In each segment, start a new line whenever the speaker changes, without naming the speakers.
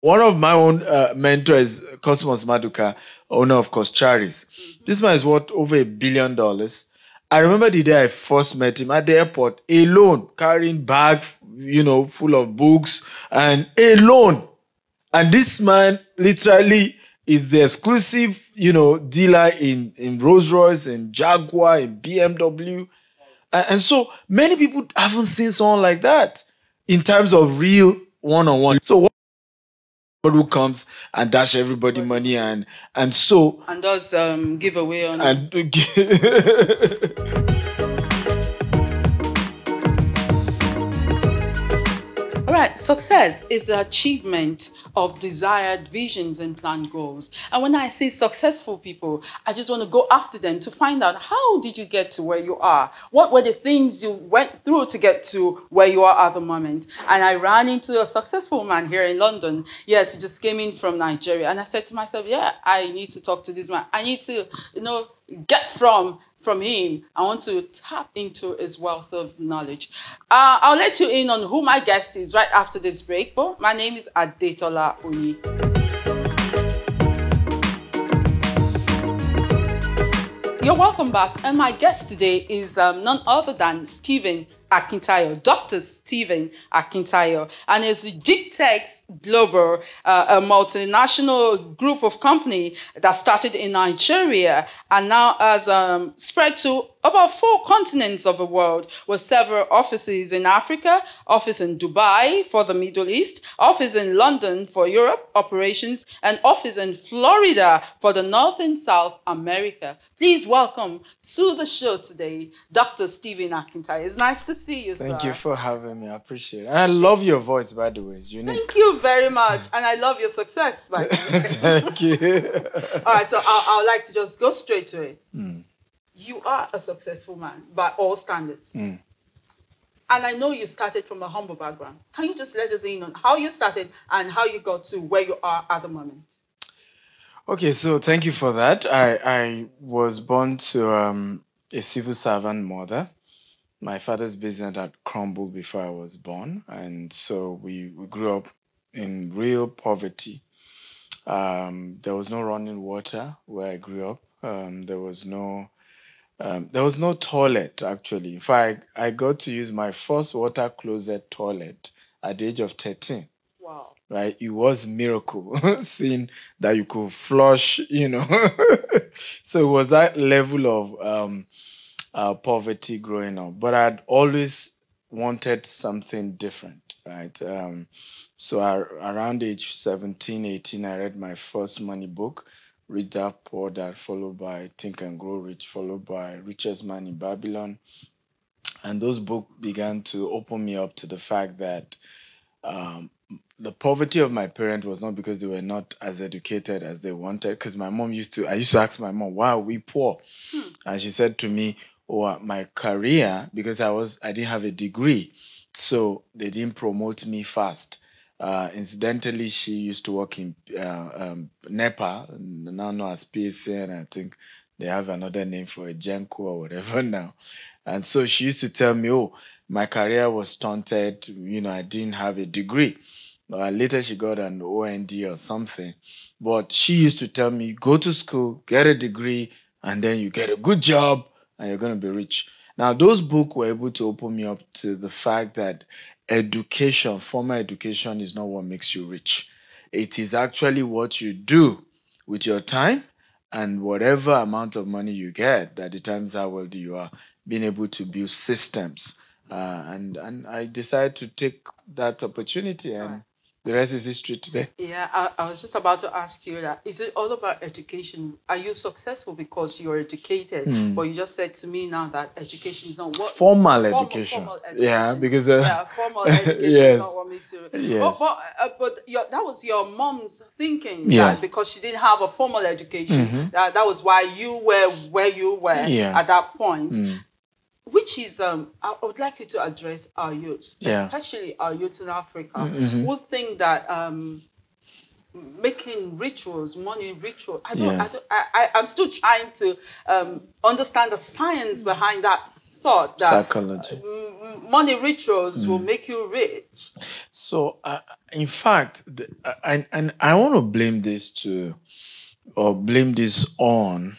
One of my own mentors, Cosmos Maduka, owner of Coscharis. This man is worth over $1 billion. I remember the day I first met him at the airport, alone, carrying bag, full of books, and alone. And this man literally is the exclusive, dealer in Rolls Royce, in Jaguar, in BMW. And so many people haven't seen someone like that in terms of real one-on-one. So what who comes and dash everybody money and so
and does giveaway on
and
All right, success is the achievement of desired visions and planned goals. And when I say successful people, I just want to go after them to find out, how did you get to where you are? What were the things you went through to get to where you are at the moment? And I ran into a successful man here in London. Yes, he just came in from Nigeria. And I said to myself, yeah, I need to talk to this man. I need to, get from him. I want to tap into his wealth of knowledge. I'll let you in on who my guest is right after this break. But my name is Adetola Oni. You're welcome back. And my guest today is none other than Sephen Akintayo, Dr. Sephen Akintayo, and is GTEX Global, a multinational group of company that started in Nigeria and now has spread to about 4 continents of the world, with several offices in Africa, office in Dubai for the Middle East, office in London for Europe operations, and office in Florida for the North and South America. Please welcome to the show today, Dr. Sephen Akintayo. It's nice to see you,
Thank
sir.
you for having me. I appreciate it. And I love your voice, by the way. It's unique.
Thank you very much. And I love your success, by the way.
Thank you.
All right, so I would like to just go straight to it. You are a successful man by all standards. And I know you started from a humble background. Can you just let us in on how you started and how you got to where you are at the moment?
Okay, so thank you for that. I was born to a civil servant mother. My father's business had crumbled before I was born. And so we grew up in real poverty. There was no running water where I grew up. There was no toilet, actually. In fact, I got to use my first water closet toilet at the age of 13.
Wow.
Right? It was a miracle seeing that you could flush, So it was that level of poverty growing up. But I'd always wanted something different, right? So around age 17, 18, I read my first money book, Rich Dad Poor Dad, followed by Think and Grow Rich, followed by Richest Man in Babylon. And those books began to open me up to the fact that the poverty of my parents was not because they were not as educated as they wanted. Because I used to ask my mom, why are we poor? And she said to me, my career, because I didn't have a degree, so they didn't promote me fast. Incidentally, she used to work in NEPA, now known as PSA, and I think they have another name for a Genco or whatever now. And so she used to tell me, my career was stunted, I didn't have a degree. Later she got an OND or something. But she used to tell me, go to school, get a degree, and then you get a good job, and you're going to be rich. Now, those books were able to open me up to the fact that education, formal education, is not what makes you rich. It is actually what you do with your time and whatever amount of money you get that determines how wealthy you are, being able to build systems. And I decided to take that opportunity, and the rest is history today.
Yeah, I was just about to ask you that. Is it all about education? Are you successful because you're educated? But you just said to me now that education is not what...
Formal education. Yeah, because...
formal education
yes.
is not what makes you...
Yes.
But that was your mom's thinking, that because she didn't have a formal education, that was why you were where you were at that point. Which is, I would like you to address our youth, especially our youth in Africa, who think that making rituals, money rituals, I'm still trying to understand the science behind that thought that
psychology.
Money rituals will make you rich.
So, in fact, and I want to blame this on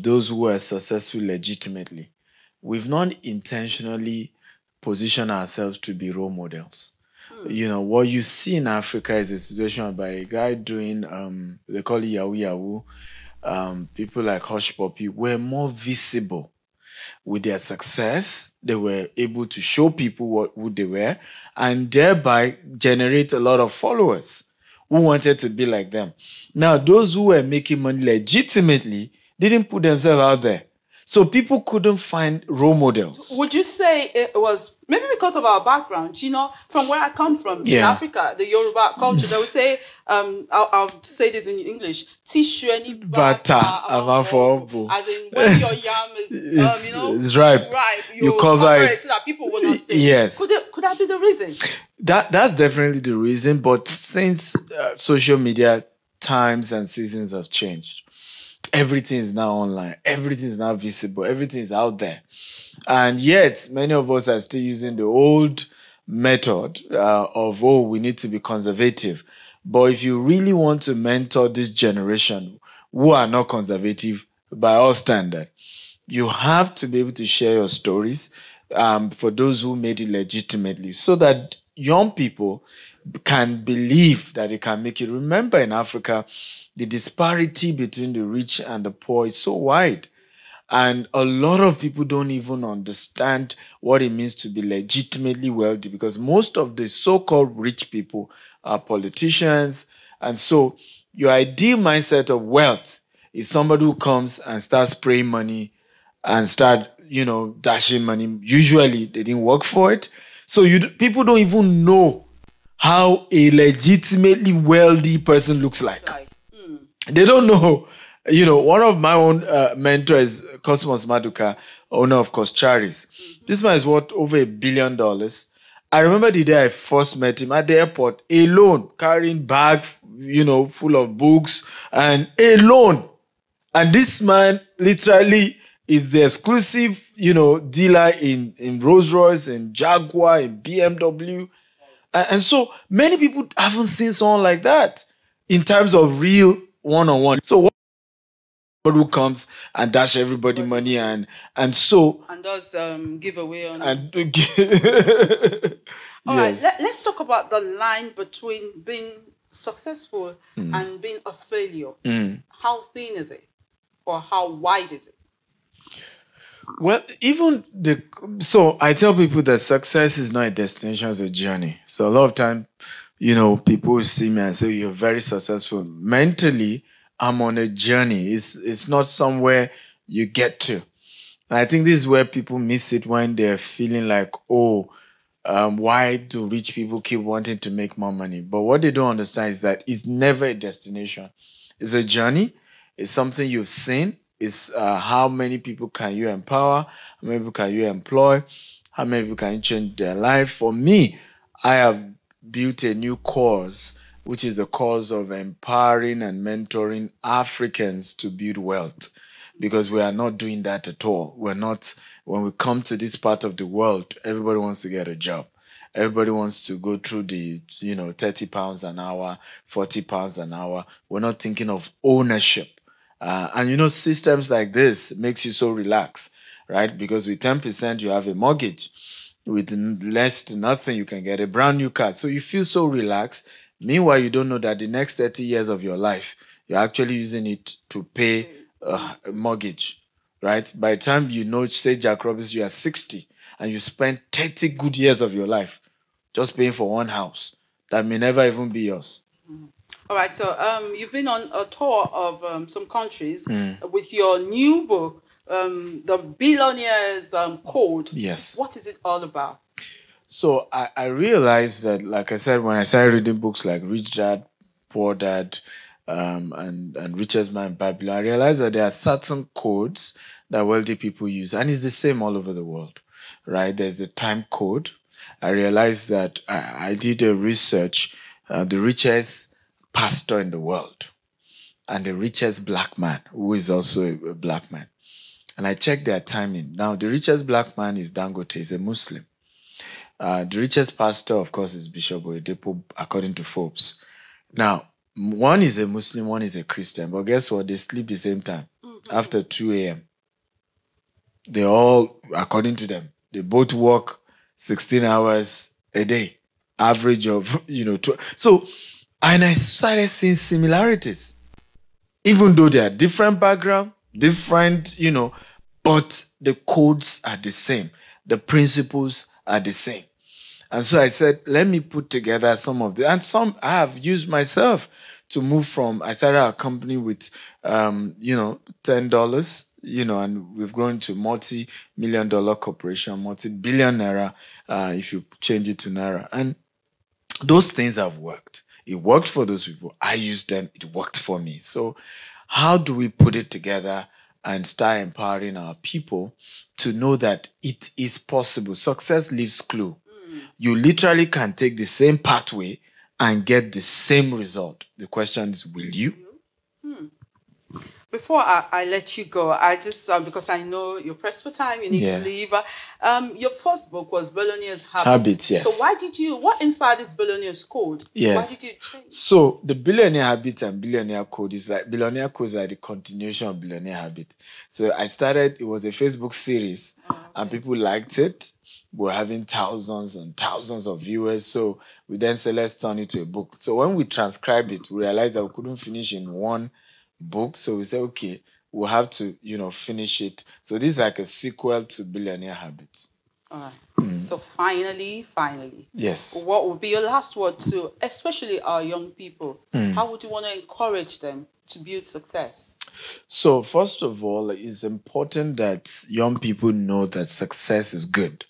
those who are successful legitimately. We've not intentionally positioned ourselves to be role models. You know, what you see in Africa is a situation by a guy doing, they call it Yahoo Yahoo. People like Hush Puppy were more visible with their success. They were able to show people who they were and thereby generate a lot of followers who wanted to be like them. Now, those who were making money legitimately didn't put themselves out there. So people couldn't find role models.
Would you say it was maybe because of our background? You know, from where I come from in Africa, the Yoruba culture, they would say, I'll say this in English, Tishu
Bata,
as in when your yam is,
it's ripe. You cover it
so that people will not say.
Yes.
Could that be the reason?
That's definitely the reason. But since social media times and seasons have changed, everything is now online. Everything is now visible. Everything is out there. And yet, many of us are still using the old method of, we need to be conservative. But if you really want to mentor this generation who are not conservative by our standard, you have to be able to share your stories for those who made it legitimately so that young people can believe that they can make it. Remember, in Africa, the disparity between the rich and the poor is so wide. And a lot of people don't even understand what it means to be legitimately wealthy because most of the so-called rich people are politicians. And so your ideal mindset of wealth is somebody who comes and starts spraying money and start, dashing money. Usually they didn't work for it. So people don't even know how a legitimately wealthy person looks like. They don't know. One of my own mentors, Cosmos Maduka, owner of Coscharis. This man is worth over $1 billion. I remember the day I first met him at the airport, alone, carrying bag, full of books, and alone. And this man literally is the exclusive, dealer in Rolls Royce, in Jaguar, in BMW. And so many people haven't seen someone like that in terms of real one-on-one. So who comes and dash everybody money and
does giveaway on and All right, let's talk about the line between being successful and being a failure. How thin is it, or how wide is it?
Well, so I tell people that success is not a destination, it's a journey. So a lot of time, people see me and say, you're very successful. Mentally, I'm on a journey. It's not somewhere you get to. And I think this is where people miss it when they're feeling like, why do rich people keep wanting to make more money? But what they don't understand is that it's never a destination. It's a journey. It's something you've seen. It's how many people can you empower? How many people can you employ? How many people can you change their life? For me, I have built a new cause, which is the cause of empowering and mentoring Africans to build wealth, because we are not doing that at all. When we come to this part of the world, everybody wants to get a job. Everybody wants to go through the, 30 pounds an hour, 40 pounds an hour. We're not thinking of ownership. And systems like this makes you so relaxed, right? Because with 10%, you have a mortgage. With less to nothing, you can get a brand new car. So you feel so relaxed. Meanwhile, you don't know that the next 30 years of your life, you're actually using it to pay a mortgage, right? By the time say Jack Robinson, you are 60 and you spend 30 good years of your life just paying for one house that may never even be yours.
All right, so you've been on a tour of some countries with your new book, The Billionaire's Code.
Yes.
What is it all about?
So I realized that, like I said, when I started reading books like Rich Dad, Poor Dad, and Richest Man in Babylon, I realized that there are certain codes that wealthy people use, and it's the same all over the world, right? There's the time code. I realized that I did a research, the richest pastor in the world and the richest black man, who is also a black man. And I checked their timing. Now, the richest black man is Dangote, he's a Muslim. The richest pastor, of course, is Bishop Oyedepo, according to Forbes. Now, one is a Muslim, one is a Christian. But guess what? They sleep the same time, after 2 a.m. They all, according to them, they both work 16 hours a day, average of, 12. So, and I started seeing similarities. Even though they are different background, different, but the codes are the same. The principles are the same. And so I said, let me put together some of the, and some I have used myself to move from, I started a company with, $10, and we've grown to multi-million-dollar corporation, multi-billion naira, if you change it to naira. And those things have worked. It worked for those people. I used them. It worked for me. So how do we put it together and start empowering our people to know that it is possible? Success leaves clue. You literally can take the same pathway and get the same result. The question is, will you?
Before I let you go, I just, because I know you're pressed for time, you need to leave. Your first book was Billionaire's Habits.
Yes.
So what inspired this Billionaire's Code?
Yes.
Why did you change?
So the Billionaire Habit and Billionaire Code is like, Billionaire Code is like the continuation of Billionaire Habit. So I started, it was a Facebook series and people liked it. We're having thousands and thousands of viewers. So we then said, let's turn it to a book. So when we transcribed it, we realized that we couldn't finish in one book. So we said, okay, we'll have to, finish it. So this is like a sequel to Billionaire Habits.
All right. So finally.
Yes.
What would be your last word to, especially our young people? How would you want to encourage them to build success?
So first of all, it's important that young people know that success is good.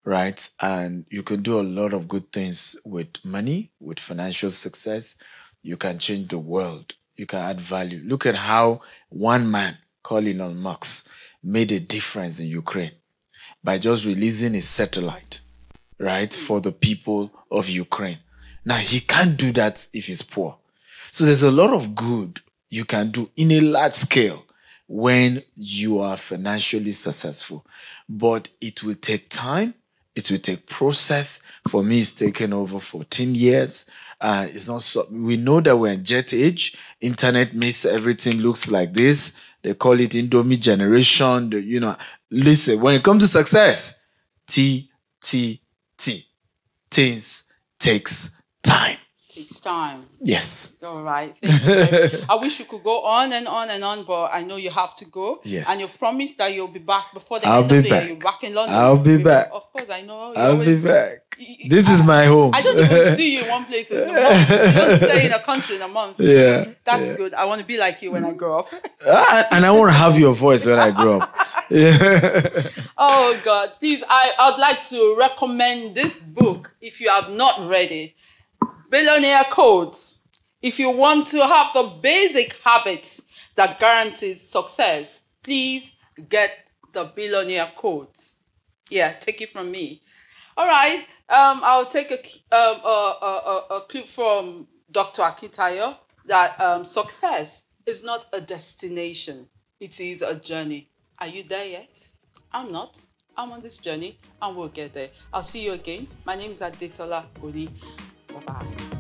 Right? And you can do a lot of good things with money, with financial success. You can change the world. You can add value. Look at how one man called Elon Musk made a difference in Ukraine by just releasing a satellite, right, for the people of Ukraine. Now, he can't do that if he's poor. So there's a lot of good you can do in a large scale when you are financially successful. But it will take time. It will take process. For me, it's taken over 14 years. It's not so, we know that we're in jet age. Internet makes everything looks like this. They call it Indomie generation. Listen, when it comes to success, things takes time.
Takes time.
Yes.
All right. Thank you very much. I wish you could go on and on and on, but I know you have to go.
Yes.
And you've promised that you'll be back before the end of the year. You're back in London.
I'll be back.
Of course, I know.
I'll be back. This is my home.
I don't even see you in one place in a month. You don't stay in a country in a month.
Yeah.
That's good. I want to be like you when I grow up.
And I want to have your voice when I grow up. Yeah.
Oh, God. Please, I'd like to recommend this book if you have not read it. Billionaire Codes. If you want to have the basic habits that guarantees success, please get the Billionaire Codes. Yeah, take it from me. All right. I'll take a clip from Dr. Akintayo that success is not a destination. It is a journey. Are you there yet? I'm not. I'm on this journey and we'll get there. I'll see you again. My name is Adetola Oni. Bye-bye.